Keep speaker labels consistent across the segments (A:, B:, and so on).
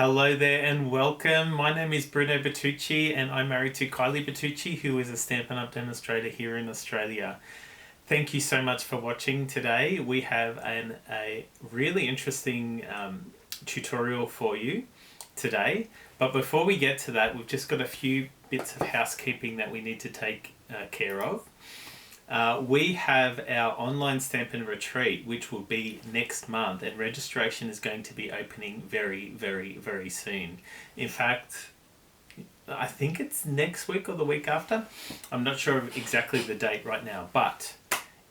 A: Hello there and welcome. My name is Bruno Bertucci and I'm married to Kylie Bertucci, who is a Stampin' Up! Demonstrator here in Australia. Thank you so much for watching today. We have a really interesting tutorial for you today. But before we get to that, we've just got a few bits of housekeeping that we need to take care of. We have our online Stampin' Retreat, which will be next month, and registration is going to be opening very soon. In fact, I think it's next week or the week after. I'm not sure of exactly the date right now, but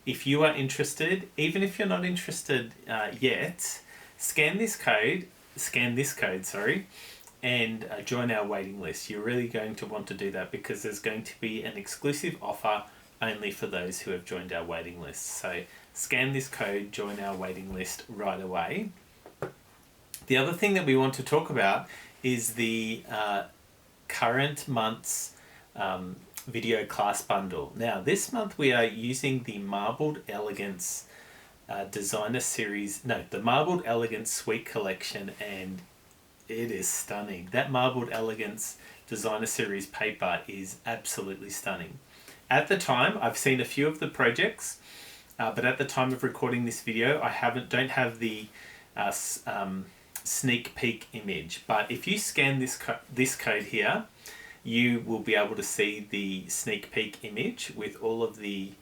A: if you are interested, even if you're not interested yet, scan this code, and join our waiting list. You're really going to want to do that because there's going to be an exclusive offer only for those who have joined our waiting list. So scan this code, join our waiting list right away. The other thing that we want to talk about is the current month's video class bundle. Now this month we are using the Marbled Elegance designer series, the Marbled Elegance Suite collection, and it is stunning. That Marbled Elegance designer series paper is absolutely stunning. At the time, I've seen a few of the projects, but at the time of recording this video, I don't have the sneak peek image. But if you scan this code here, you will be able to see the sneak peek image with all of the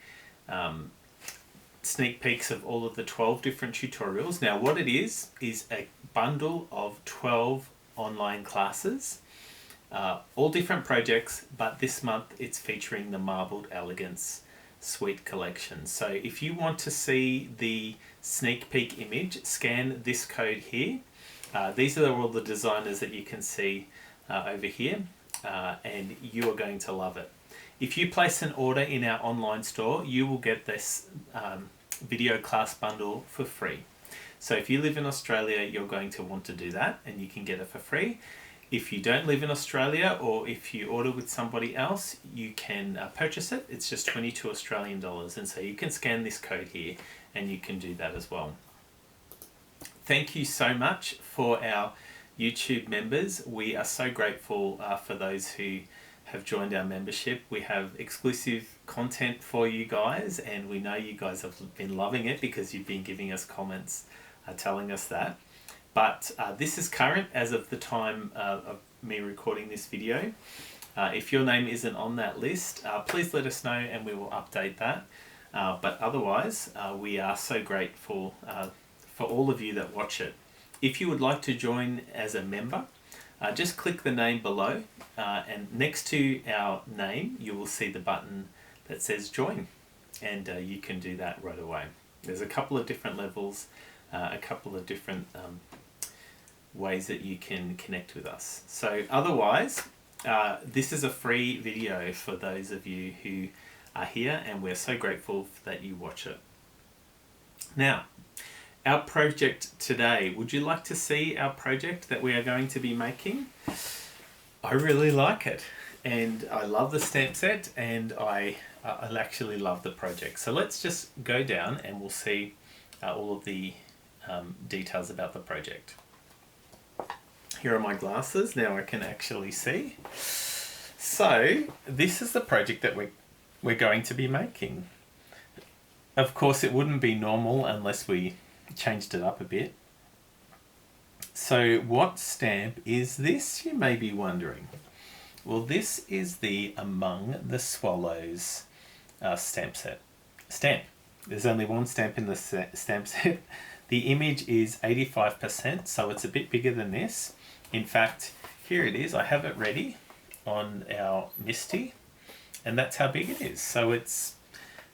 A: sneak peeks of all of the 12 different tutorials. Now, what it is a bundle of 12 online classes. All different projects, but this month it's featuring the Marbled Elegance Suite collection. So if you want to see the sneak peek image, scan this code here. These are all the designers that you can see over here, and you are going to love it. If you place an order in our online store, you will get this video class bundle for free. So if you live in Australia, you're going to want to do that, and you can get it for free. If you don't live in Australia, or if you order with somebody else, you can purchase it. It's just 22 Australian dollars. And so you can scan this code here and you can do that as well. Thank you so much for our YouTube members. We are so grateful for those who have joined our membership. We have exclusive content for you guys, and we know you guys have been loving it because you've been giving us comments telling us that. But this is current as of the time of me recording this video. If your name isn't on that list, please let us know and we will update that. But otherwise, we are so grateful for all of you that watch it. If you would like to join as a member, just click the name below, and next to our name you will see the button that says join, and you can do that right away. There's a couple of different levels, a couple of different ways that you can connect with us. So otherwise, this is a free video for those of you who are here, and we're so grateful that you watch it. Now, our project today, would you like to see our project that we are going to be making? I really like it, and I love the stamp set, and I actually love the project. So let's just go down and we'll see all of the details about the project. Here are my glasses. Now I can actually see. So this is the project that we're going to be making. Of course, it wouldn't be normal unless we changed it up a bit. So what stamp is this, you may be wondering? Well, this is the Among the Swallows stamp set. There's only one stamp in the stamp set. The image is 85%, so it's a bit bigger than this. In fact, here it is. I have it ready on our Misty, and that's how big it is. So it's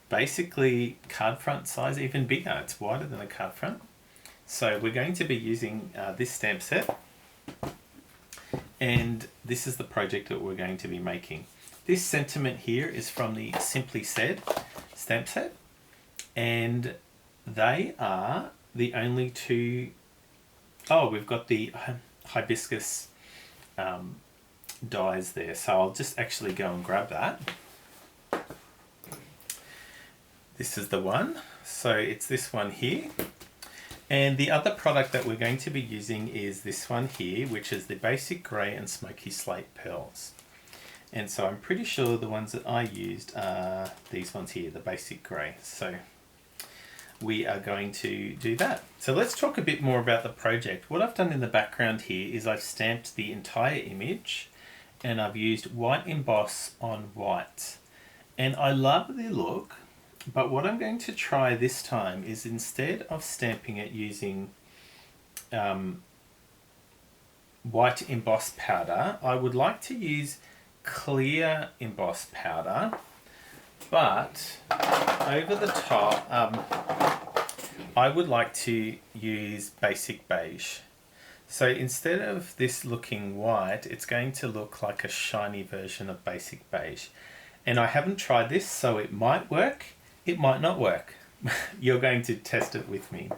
A: basically card front size, even bigger. It's wider than a card front. So we're going to be using this stamp set, and this is the project that we're going to be making. This sentiment here is from the Simply Said stamp set, and they are the only two. Oh, we've got the hibiscus dies there, so I'll just actually go and grab that. This is the one, so it's this one here, And the other product that we're going to be using is this one here, which is the Basic Grey and Smoky Slate Pearls. And so I'm pretty sure the ones that I used are these ones here, the Basic Grey. So we are going to do that. So let's talk a bit more about the project. What I've done in the background here is I've stamped the entire image and I've used white emboss on white. And I love the look, but what I'm going to try this time is instead of stamping it using white embossed powder, I would like to use clear embossed powder, but over the top I would like to use basic beige. So instead of this looking white, it's going to look like a shiny version of basic beige. And I haven't tried this, so it might work, it might not work. You're going to test it with me.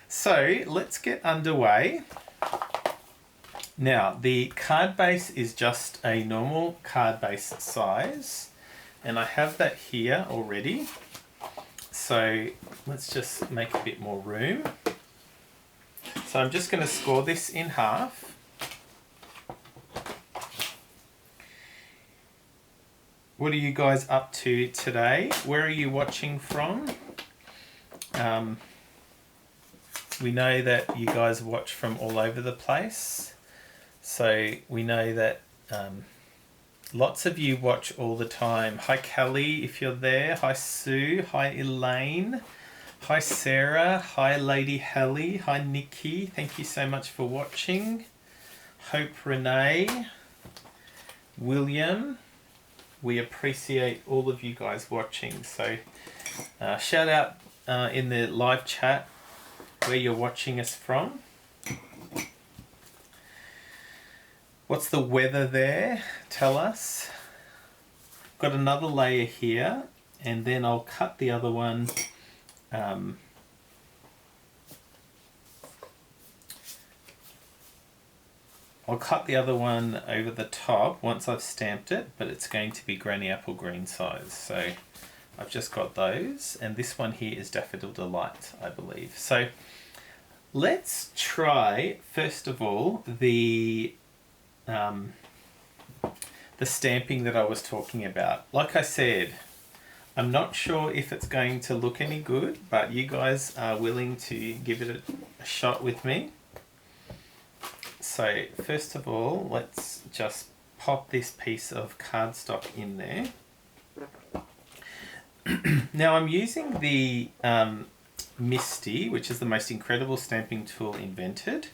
A: So let's get underway. Now, the card base is just a normal card base size, and I have that here already. So let's just make a bit more room. So I'm just going to score this in half. What are you guys up to today? Where are you watching from? We know that you guys watch from all over the place. So we know that lots of you watch all the time. Hi Kelly, if you're there. Hi Sue. Hi Elaine. Hi Sarah. Hi Lady Helly. Hi Nikki. Thank you so much for watching. Hope Renee. William. We appreciate all of you guys watching. So shout out in the live chat where you're watching us from. What's the weather there? Tell us. Got another layer here, and then I'll cut the other one. I'll cut the other one over the top once I've stamped it, but it's going to be Granny Apple Green size. So I've just got those, and this one here is Daffodil Delight, I believe. So let's try, first of all, the stamping that I was talking about. Like I said, I'm not sure if it's going to look any good, but you guys are willing to give it a shot with me. So first of all, let's just pop this piece of cardstock in there. Now I'm using the Misty, which is the most incredible stamping tool invented.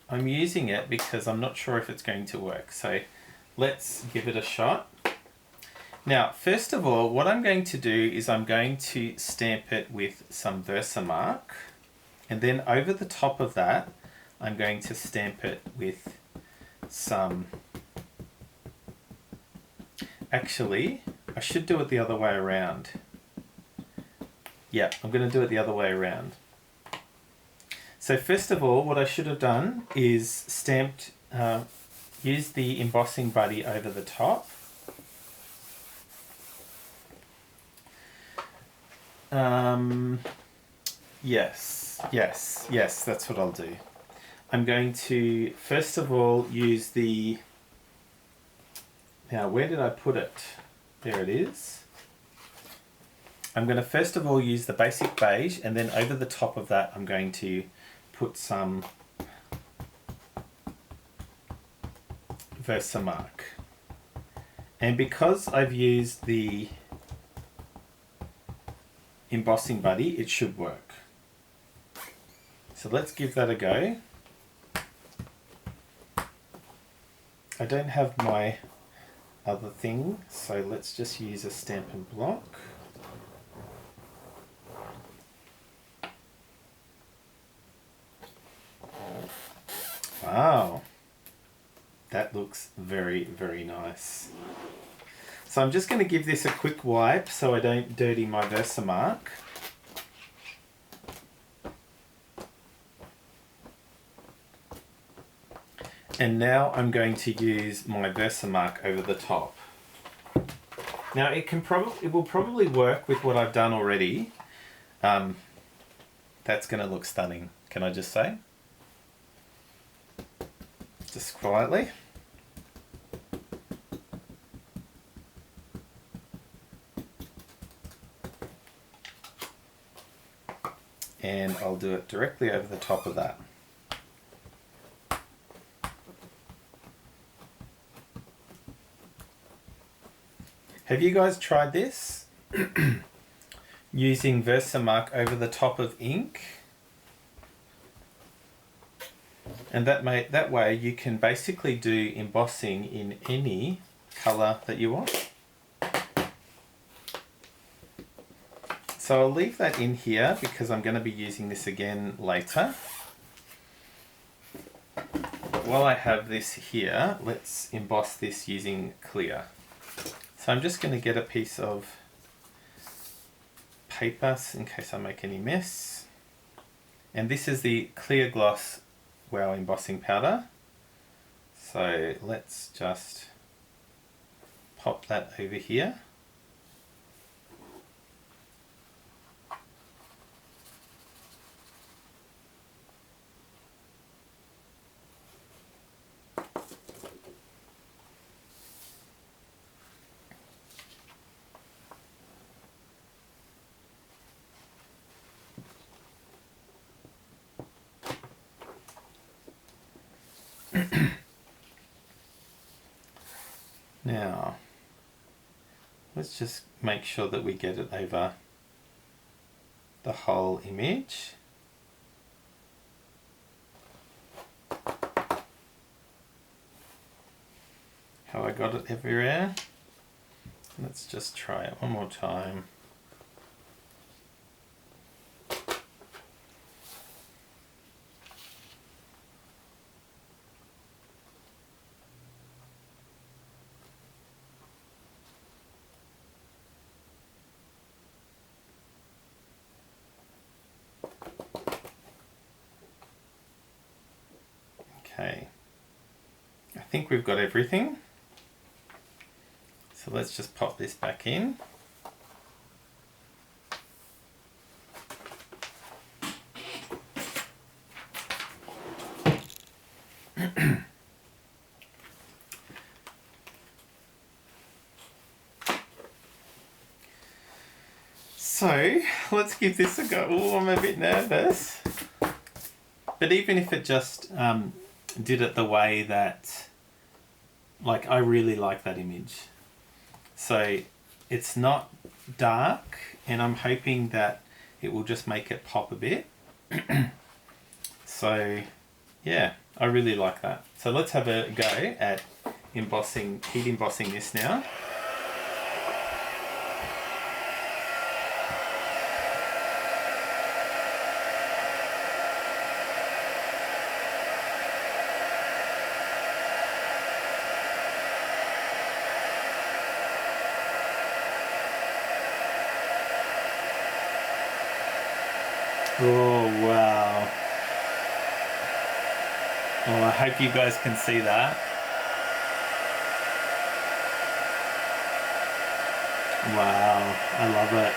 A: I'm using it because I'm not sure if it's going to work. So let's give it a shot. Now, first of all, what I'm going to do is I'm going to stamp it with some Versamark. And then over the top of that, I'm going to stamp it with some... Actually, I should do it the other way around. Yeah, I'm going to do it the other way around. So first of all, what I should have done is stamped, used the embossing buddy over the top. Yes, that's what I'll do. I'm going to, first of all, use the, now where did I put it? There it is. I'm going to first of all use the basic beige, and then over the top of that I'm going to put some Versamark. And because I've used the embossing buddy, it should work. So let's give that a go. I don't have my other thing, so let's just use a Stampin' Block. Wow, that looks very, very nice. So I'm just going to give this a quick wipe so I don't dirty my Versamark. And now I'm going to use my Versamark over the top. Now it will probably work with what I've done already. That's going to look stunning, can I just say? Just quietly. And I'll do it directly over the top of that. Have you guys tried this? Using Versamark over the top of ink? And that way you can basically do embossing in any colour that you want. So I'll leave that in here because I'm going to be using this again later. While I have this here, let's emboss this using clear. So I'm just going to get a piece of paper in case I make any mess. And this is the clear gloss Wow embossing powder. So let's just pop that over here. Now, let's just make sure that we get it over the whole image. How I got it everywhere. Let's just try it one more time. Okay, I think we've got everything. So let's just pop this back in. So let's give this a go. Oh, I'm a bit nervous. But even if it just did it the way that, like, I really like that image. So it's not dark, and I'm hoping that it will just make it pop a bit. So yeah, I really like that. So let's have a go at embossing, heat embossing this now. Oh, wow. Oh, I hope you guys can see that. Wow, I love it.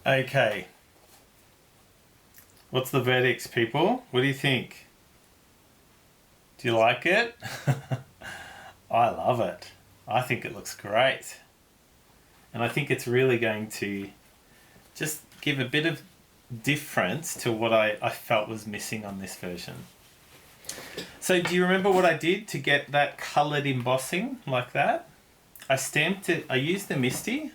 A: Okay. What's the verdict, people? What do you think? Do you like it? I love it. I think it looks great. And I think it's really going to just give a bit of difference to what I felt was missing on this version. So do you remember what I did to get that coloured embossing like that? I stamped it, I used the Misty.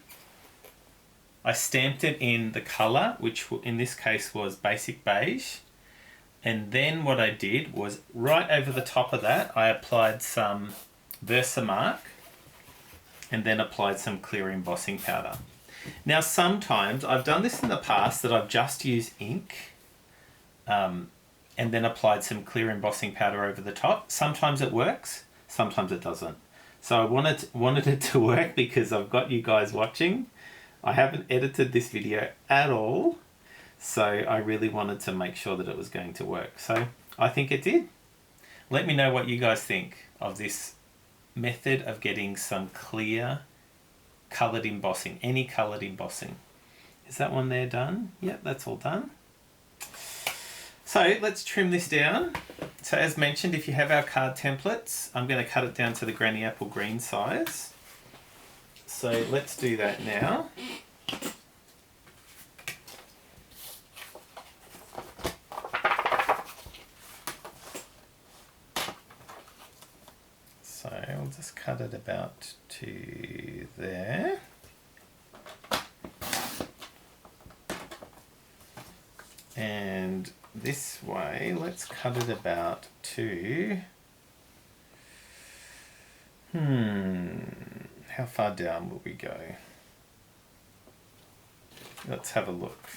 A: I stamped it in the colour, which in this case was basic beige. And then what I did was right over the top of that, I applied some Versamark and then applied some clear embossing powder. Now sometimes, I've done this in the past, that I've just used ink and then applied some clear embossing powder over the top. Sometimes it works, sometimes it doesn't. So I wanted it to work because I've got you guys watching. I haven't edited this video at all, so I really wanted to make sure that it was going to work. So I think it did. Let me know what you guys think of this method of getting some clear coloured embossing, any coloured embossing. Is that one there done? Yep, that's all done. So let's trim this down. So as mentioned, if you have our card templates, I'm going to cut it down to the Granny Apple Green size. So let's do that now. So we'll just cut it about to there. And this way, let's cut it about to... How far down will we go? Let's have a look.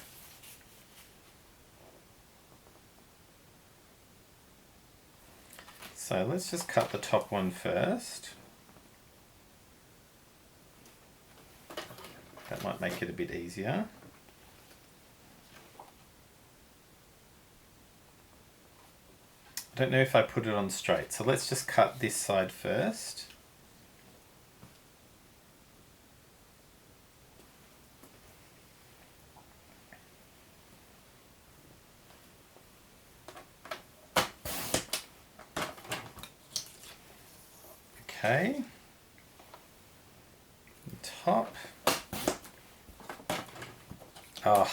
A: So let's just cut the top one first. That might make it a bit easier. I don't know if I put it on straight, so let's just cut this side first. Okay, top. Oh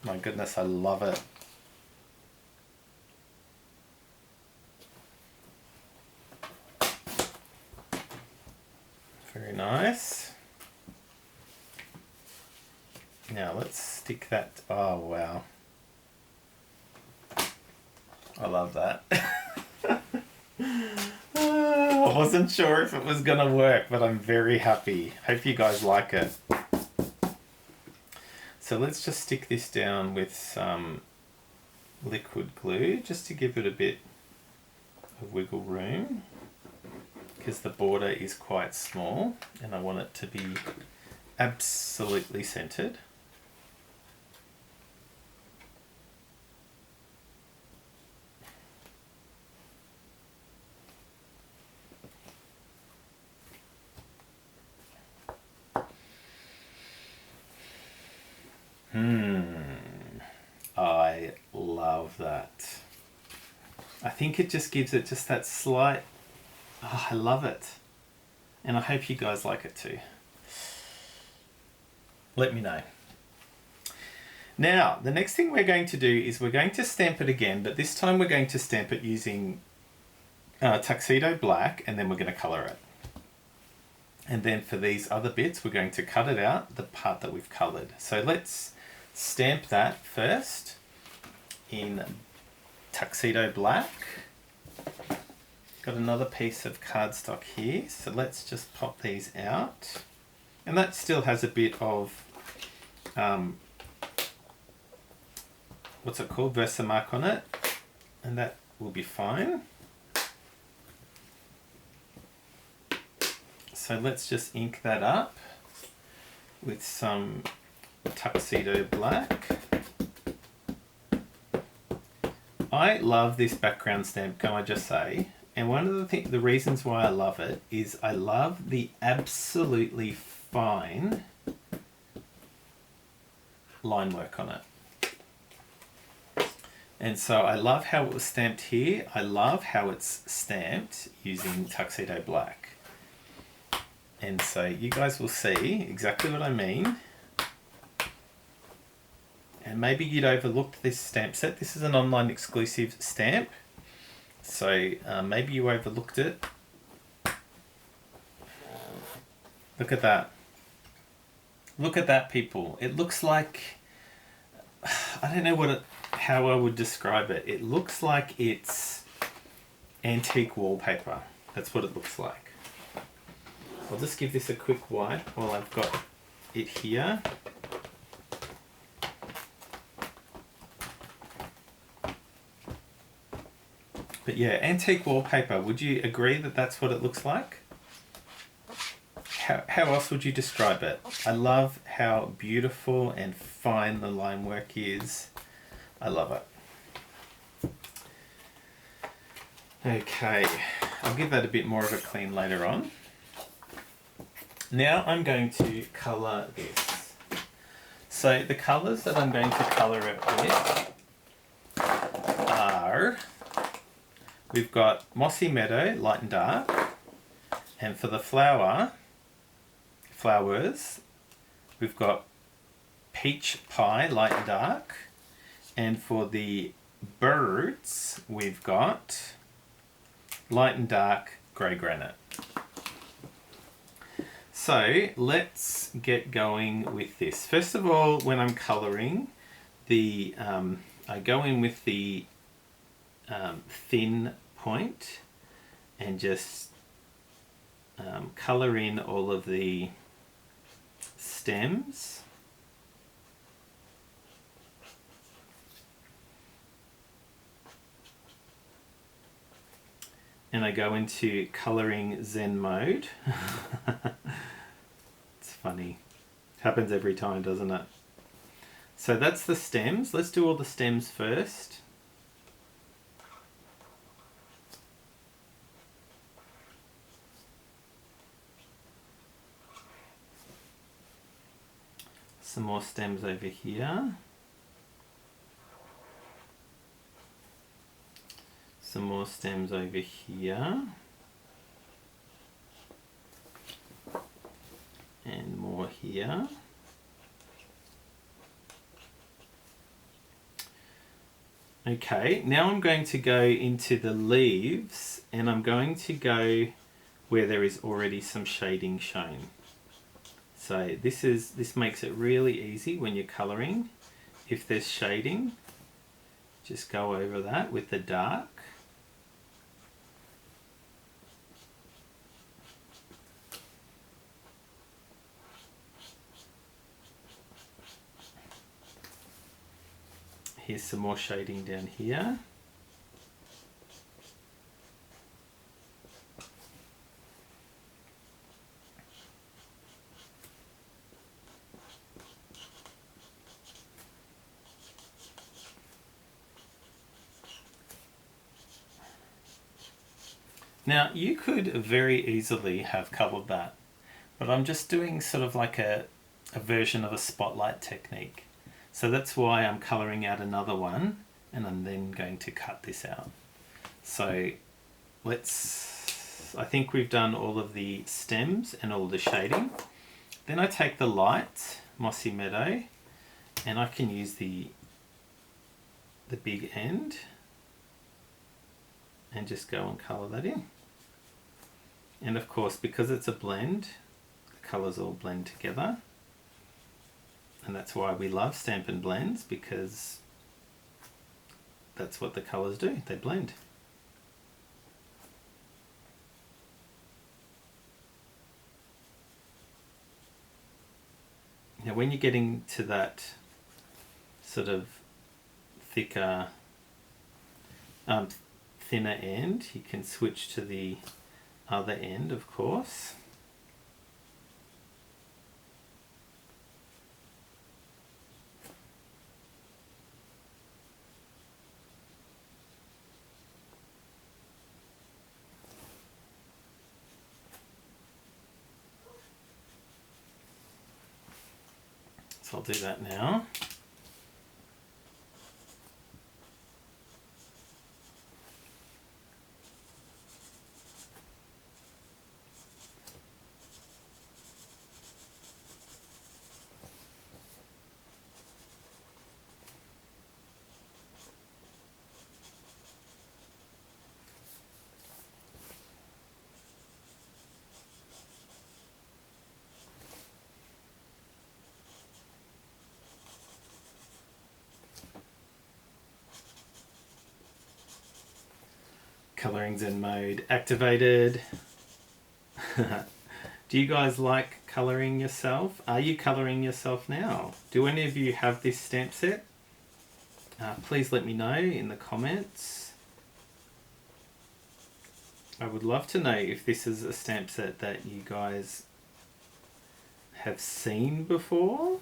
A: my goodness, I love it. Very nice. Now let's stick that, oh wow. I love that. I wasn't sure if it was gonna work, but I'm very happy. Hope you guys like it. So let's just stick this down with some liquid glue just to give it a bit of wiggle room, because the border is quite small and I want it to be absolutely centered. I love that. I think it just gives it just that slight, oh, I love it. And I hope you guys like it too. Let me know. Now, the next thing we're going to do is we're going to stamp it again, but this time we're going to stamp it using Tuxedo Black, and then we're going to colour it. And then for these other bits, we're going to cut it out, the part that we've coloured. So let's stamp that first in Tuxedo Black. Got another piece of cardstock here, so let's just pop these out. And that still has a bit of, what's it called, Versamark on it, and that will be fine. So let's just ink that up with some Tuxedo Black. I love this background stamp, can I just say? And one of the reasons why I love it is I love the absolutely fine line work on it. And so I love how it was stamped here. I love how it's stamped using Tuxedo Black. And so you guys will see exactly what I mean. And maybe you'd overlooked this stamp set. This is an online exclusive stamp. So maybe you overlooked it. Look at that. Look at that, people. It looks like, I don't know how I would describe it. It looks like it's antique wallpaper. That's what it looks like. I'll just give this a quick wipe while I've got it here. But yeah, antique wallpaper. Would you agree that that's what it looks like? How else would you describe it? I love how beautiful and fine the line work is. I love it. Okay, I'll give that a bit more of a clean later on. Now I'm going to colour this. So the colours that I'm going to colour it with are, we've got Mossy Meadow, light and dark, and for the flowers, we've got Peach Pie, light and dark, and for the birds, we've got light and dark, grey granite. So let's get going with this. First of all, when I'm colouring, I go in with the thin point and just colour in all of the stems. And I go into colouring Zen mode. It's funny. Happens every time, doesn't it? So that's the stems. Let's do all the stems first. Some more stems over here. Some more stems over here. And more here. Okay, now I'm going to go into the leaves and I'm going to go where there is already some shading shown. So this makes it really easy when you're colouring. If there's shading, just go over that with the dark. Here's some more shading down here. Now you could very easily have covered that, but I'm just doing sort of like a version of a spotlight technique. So that's why I'm colouring out another one and I'm then going to cut this out. So I think we've done all of the stems and all the shading. Then I take the light, Mossy Meadow, and I can use the big end and just go and colour that in. And of course, because it's a blend, the colours all blend together. And that's why we love Stampin' Blends, because that's what the colours do, they blend. Now when you're getting to that sort of thicker, thinner end, you can switch to the other end, of course. So I'll do that now. Colouring Zen mode activated. Do you guys like colouring yourself? Are you colouring yourself now? Do any of you have this stamp set? Please let me know in the comments. I would love to know if this is a stamp set that you guys have seen before.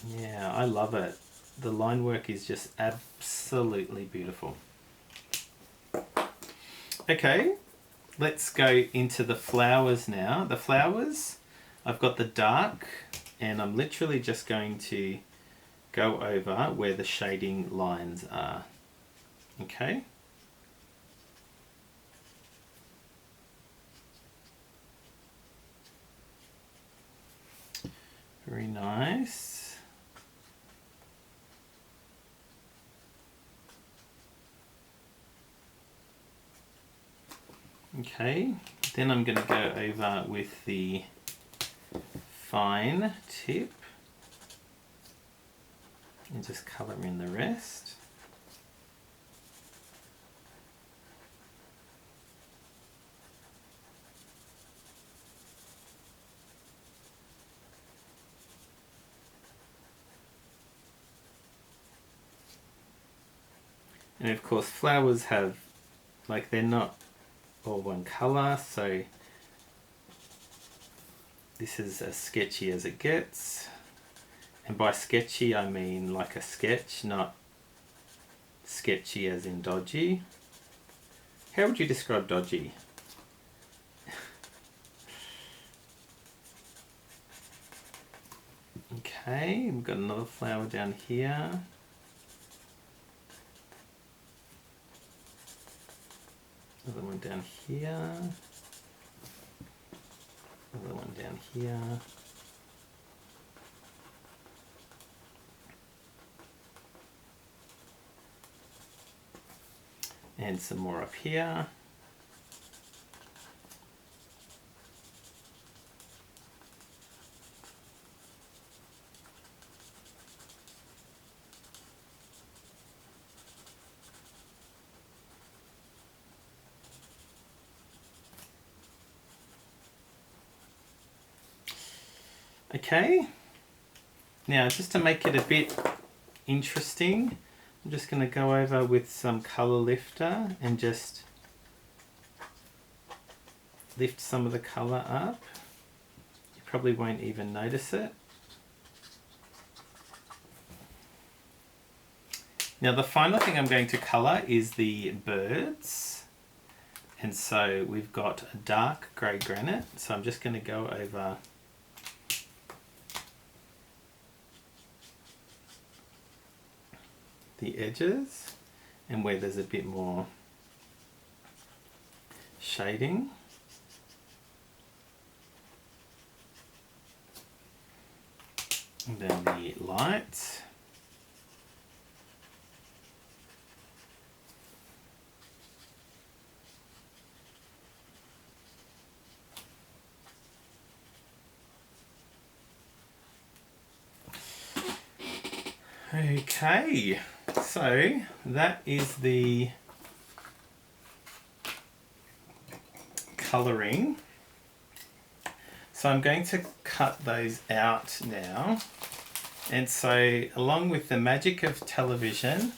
A: Yeah, I love it. The line work is just absolutely beautiful. Okay, let's go into the flowers now. The flowers, I've got the dark, and I'm literally just going to go over where the shading lines are. Okay. Very nice. Okay, then I'm going to go over with the fine tip and just colour in the rest. And of course flowers have, like, they're not all one colour, so this is as sketchy as it gets. And by sketchy I mean like a sketch, not sketchy as in dodgy. How would you describe dodgy? Okay, we've got another flower down here. Another one down here. Another one down here. And some more up here. Okay, now just to make it a bit interesting, I'm just going to go over with some colour lifter and just lift some of the colour up. You probably won't even notice it. Now the final thing I'm going to colour is the birds. And so we've got a dark grey granite, so I'm just going to go over the edges and where there's a bit more shading. And then the light. Okay, so that is the colouring. So I'm going to cut those out now. And so along with the magic of television,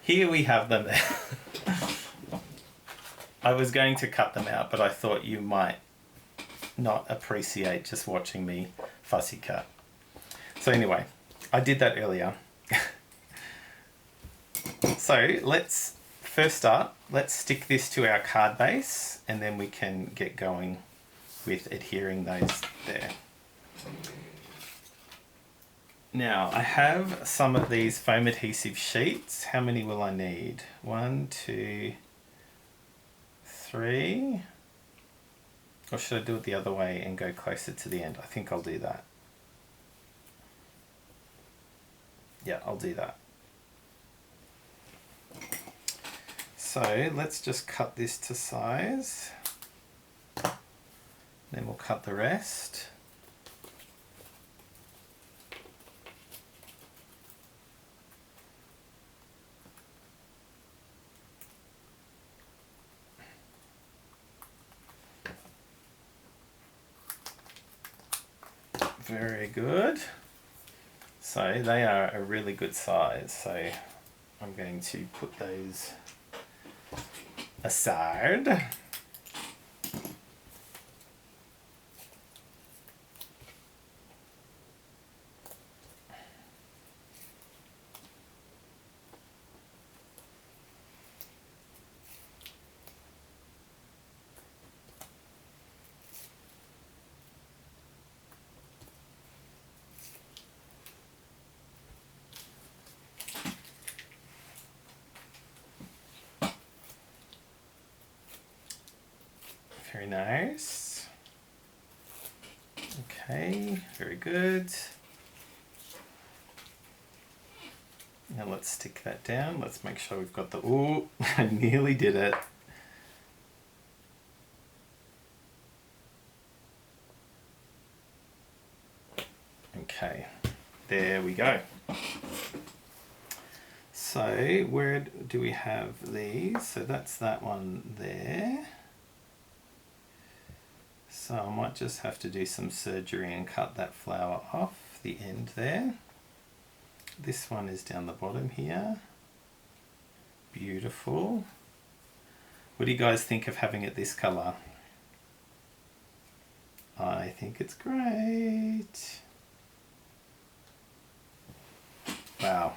A: here we have them. I was going to cut them out, but I thought you might not appreciate just watching me fussy cut. So anyway, I did that earlier. So let's, first up, let's stick this to our card base and then we can get going with adhering those there. Now I have some of these foam adhesive sheets. How many will I need? 1, 2, 3. Or should I do it the other way and go closer to the end? I think I'll do that. Yeah, I'll do that. So let's just cut this to size. Then we'll cut the rest. Very good. So they are a really good size. So I'm going to put those aside. Very nice. Okay, very good. Now let's stick that down. Let's make sure we've got the, ooh, I nearly did it. Okay, there we go. So where do we have these? So that's that one there. So I might just have to do some surgery and cut that flower off the end there. This one is down the bottom here. Beautiful. What do you guys think of having it this color? I think it's great. Wow.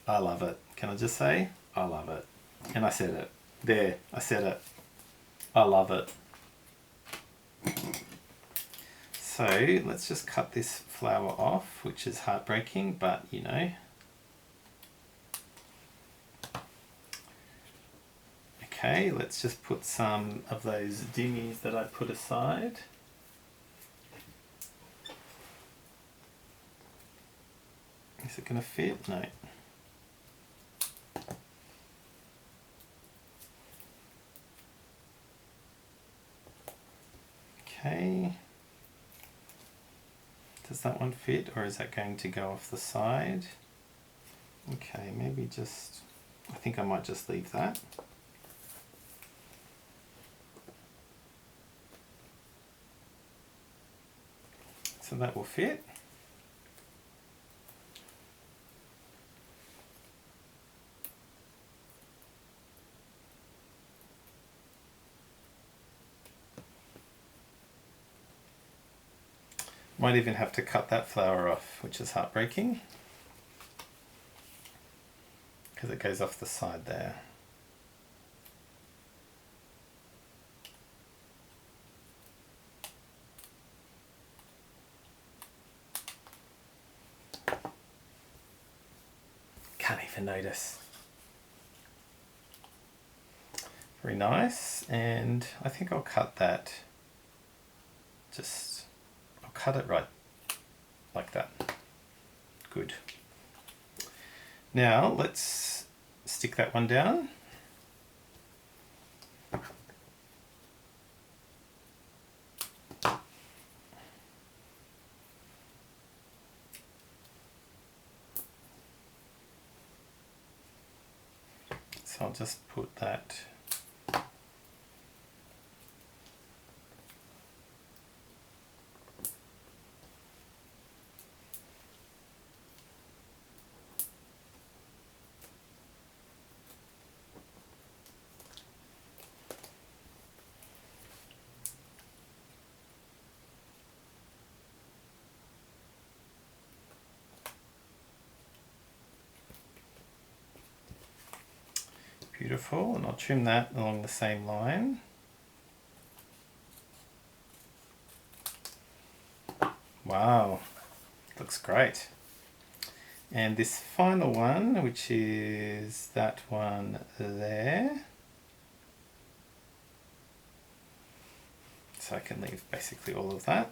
A: I love it. Can I just say, I love it. And I said it. There, I said it. I love it. So let's just cut this flower off, which is heartbreaking, but you know. Okay, let's just put some of those dingies that I put aside. Is it going to fit? No. Okay. Does that one fit, or is that going to go off the side? Okay, maybe just, I think I might just leave that. So that will fit. Might even have to cut that flower off, which is heartbreaking, because it goes off the side there. Can't even notice. Very nice, and I think I'll cut that, I'll cut it right like that. Good. Now let's stick that one down. So I'll just put that beautiful, and I'll trim that along the same line. Wow, looks great. And this final one, which is that one there, so I can leave basically all of that.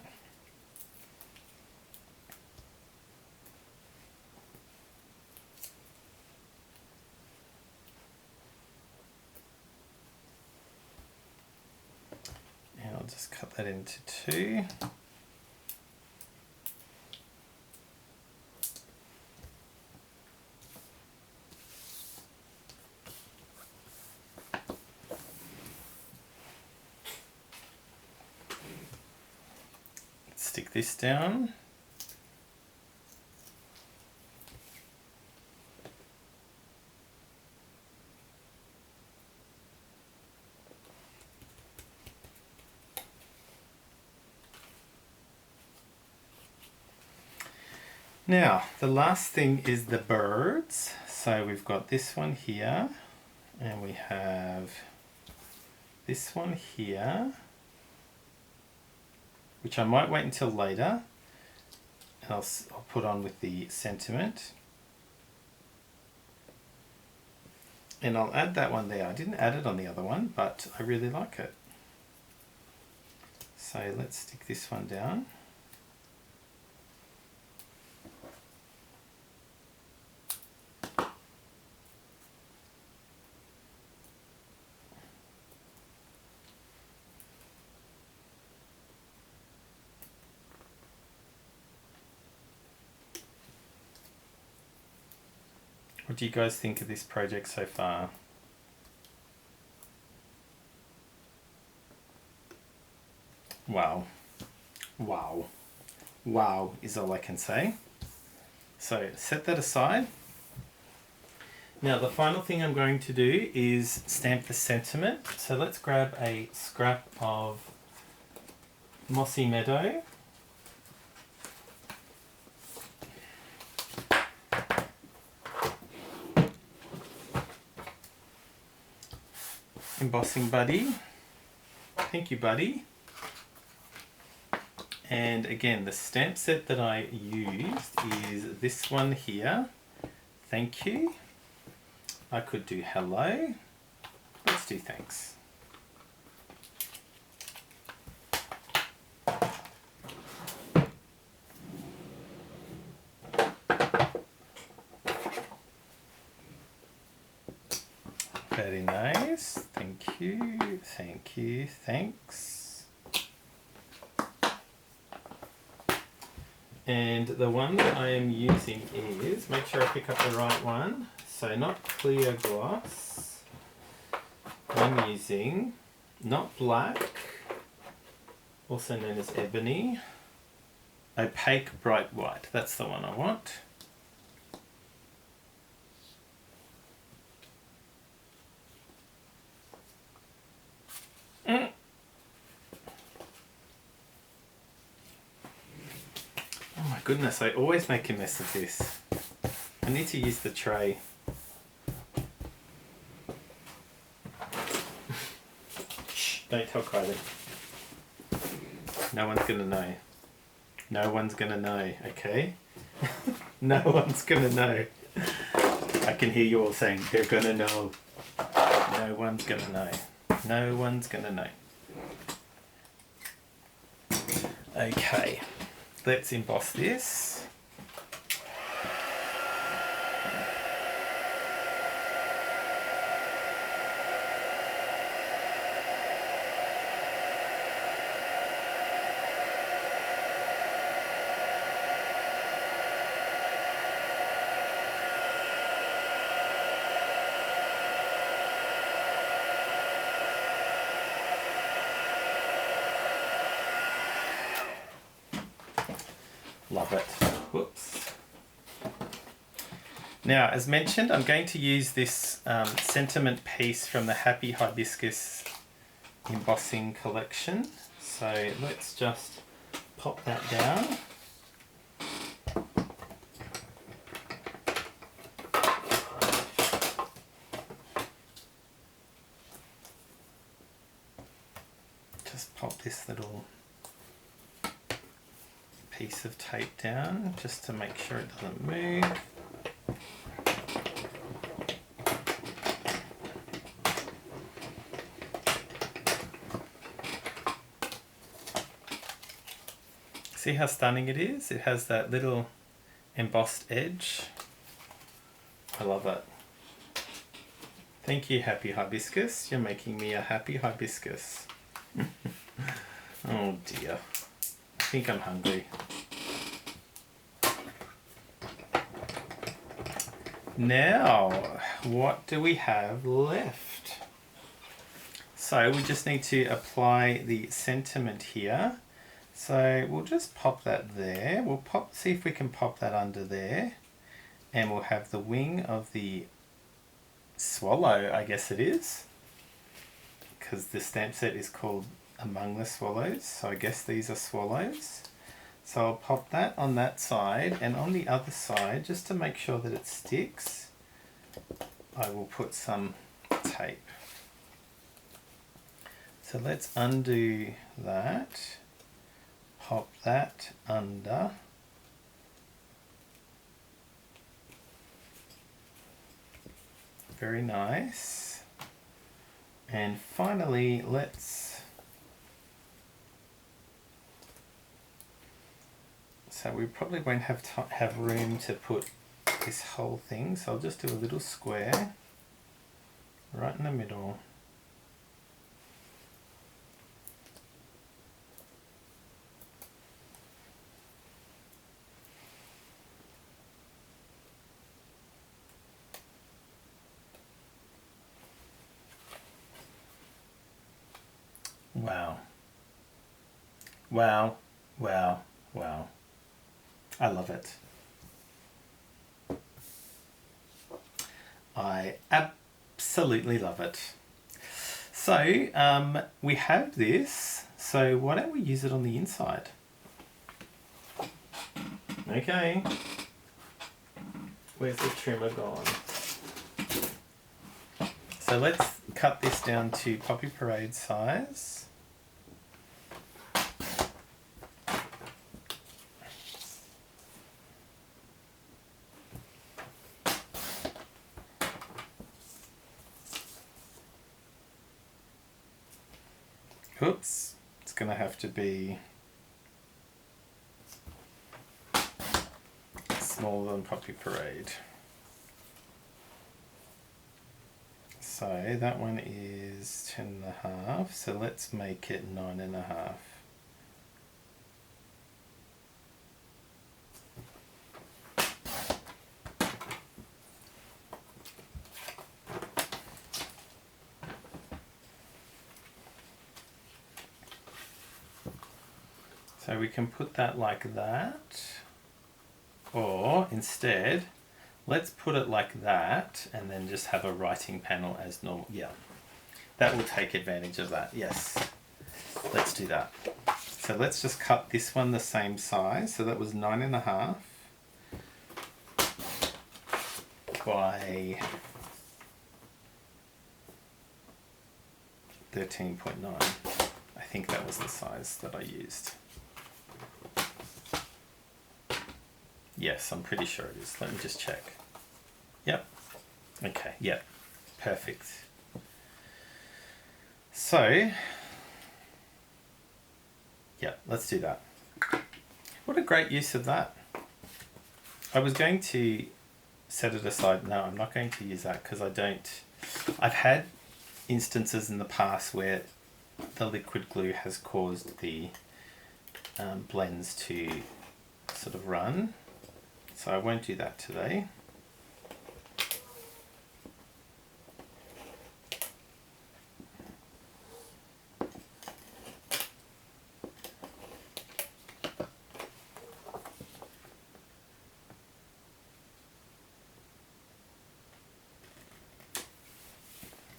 A: And I'll just cut that into two. stick this down. Now, the last thing is the birds. So we've got this one here, and we have this one here, which I might wait until later, and I'll put on with the sentiment. And I'll add that one there. I didn't add it on the other one, but I really like it. So let's stick this one down. What do you guys think of this project so far? Wow. Wow. Wow is all I can say. So set that aside. Now the final thing I'm going to do is stamp the sentiment. So let's grab a scrap of Mossy Meadow. Embossing buddy. Thank you, buddy. And again, the stamp set that I used is this one here. Thank you. I could do hello. Let's do thanks. Very nice. Thank you. Thank you. Thanks. And the one that I am using is, make sure I pick up the right one. So not clear gloss. I'm using not black, also known as ebony. Opaque bright white. That's the one I want. Oh my goodness, I always make a mess of this. I need to use the tray. Shh, don't tell Kylie. No one's gonna know. No one's gonna know, okay? No one's gonna know. I can hear you all saying, they're gonna know. No one's gonna know. No one's gonna know. Okay, let's emboss this. Love it. Whoops. Now, as mentioned, I'm going to use this sentiment piece from the Happy Hibiscus embossing collection. So let's just pop that down. Just pop this little piece of tape down just to make sure it doesn't move. See how stunning it is? It has that little embossed edge. I love it. Thank you, Happy Hibiscus. You're making me a happy hibiscus. Oh dear. I think I'm hungry. Now, what do we have left? So we just need to apply the sentiment here. So we'll just pop that there. We'll see if we can pop that under there, and we'll have the wing of the swallow, I guess it is, because the stamp set is called Among the Swallows, so I guess these are swallows. So I'll pop that on that side, and on the other side, just to make sure that it sticks, I will put some tape. So let's undo that, pop that under, very nice. And finally, so we probably won't have room to put this whole thing, so I'll just do a little square right in the middle. Wow. Wow, wow, wow. I love it. I absolutely love it. So we have this, so why don't we use it on the inside? Okay. Where's the trimmer gone? So let's cut this down to Poppy Parade size. Oops, it's going to have to be smaller than Poppy Parade. So that one is 10.5, so let's make it 9.5. So we can put that like that, or instead, let's put it like that and then just have a writing panel as normal. Yeah, that will take advantage of that. Yes, let's do that. So let's just cut this one the same size. So that was 9.5 by 13.9. I think that was the size that I used. Yes, I'm pretty sure it is. Let me just check. Yep. Okay, yep. Perfect. So, yeah, let's do that. What a great use of that. I was going to set it aside. No, I'm not going to use that because I've had instances in the past where the liquid glue has caused the blends to sort of run. So I won't do that today.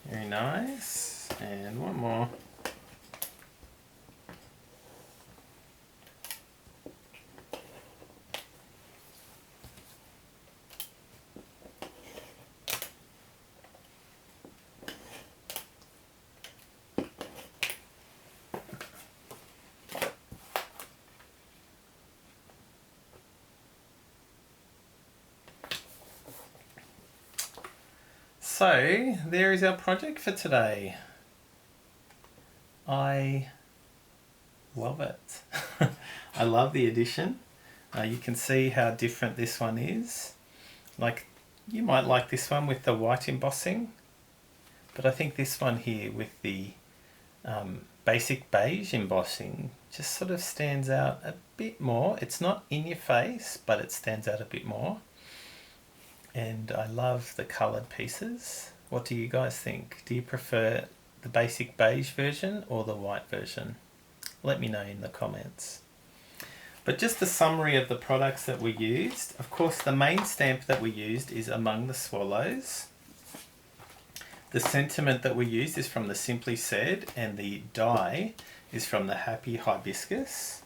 A: Very nice. And one more. So there is our project for today. I love it. I love the addition. You can see how different this one is. Like, you might like this one with the white embossing, but I think this one here with the basic beige embossing just sort of stands out a bit more. It's not in your face, but it stands out a bit more. And I love the coloured pieces. What do you guys think? Do you prefer the basic beige version or the white version? Let me know in the comments. But just the summary of the products that we used. Of course, the main stamp that we used is Among the Swallows. The sentiment that we used is from the Simply Said, and the die is from the Happy Hibiscus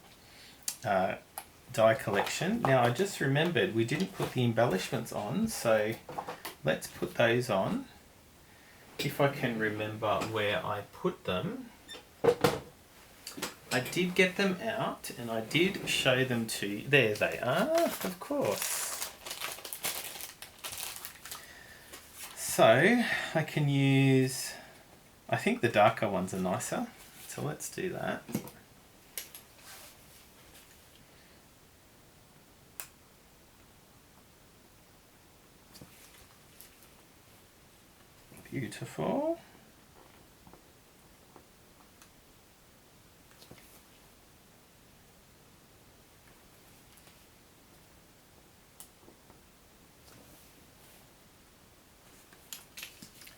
A: die collection. Now, I just remembered we didn't put the embellishments on, so let's put those on. If I can remember where I put them. I did get them out and I did show them to you. There they are, of course. So I can use, I think the darker ones are nicer. So let's do that. Beautiful.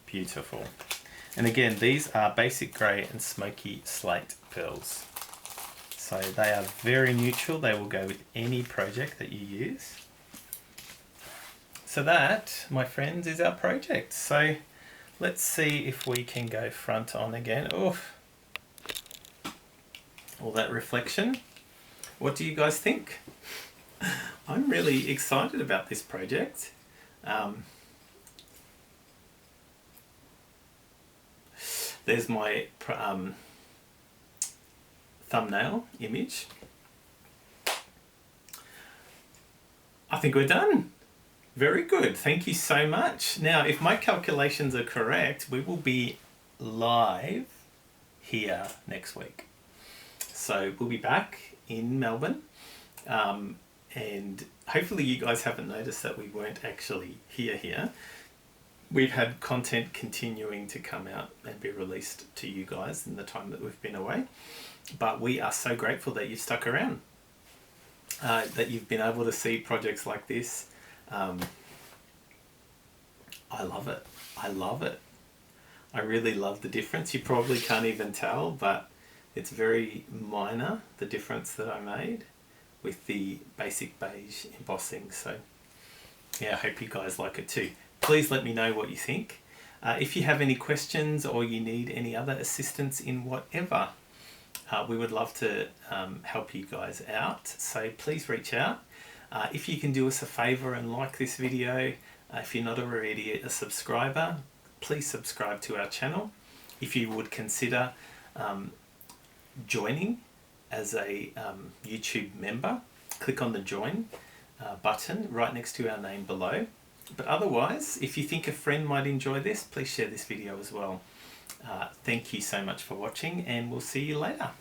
A: Beautiful. And again, these are basic grey and smoky slate pearls. So they are very neutral. They will go with any project that you use. So that, my friends, is our project. So let's see if we can go front on again. Oof. All that reflection. What do you guys think? I'm really excited about this project. There's my thumbnail image. I think we're done. Very good. Thank you so much. Now, if my calculations are correct, we will be live here next week. So we'll be back in Melbourne. And hopefully you guys haven't noticed that we weren't actually here. We've had content continuing to come out and be released to you guys in the time that we've been away. But we are so grateful that you've stuck around, that you've been able to see projects like this. I love it. I love it. I really love the difference. You probably can't even tell, but it's very minor, the difference that I made with the basic beige embossing. So yeah, I hope you guys like it too. Please let me know what you think. If you have any questions or you need any other assistance in whatever, we would love to help you guys out. So please reach out. If you can do us a favor and like this video, if you're not already a subscriber, please subscribe to our channel. If you would consider joining as a YouTube member, click on the join button right next to our name below. But otherwise, if you think a friend might enjoy this, please share this video as well. Thank you so much for watching, and we'll see you later.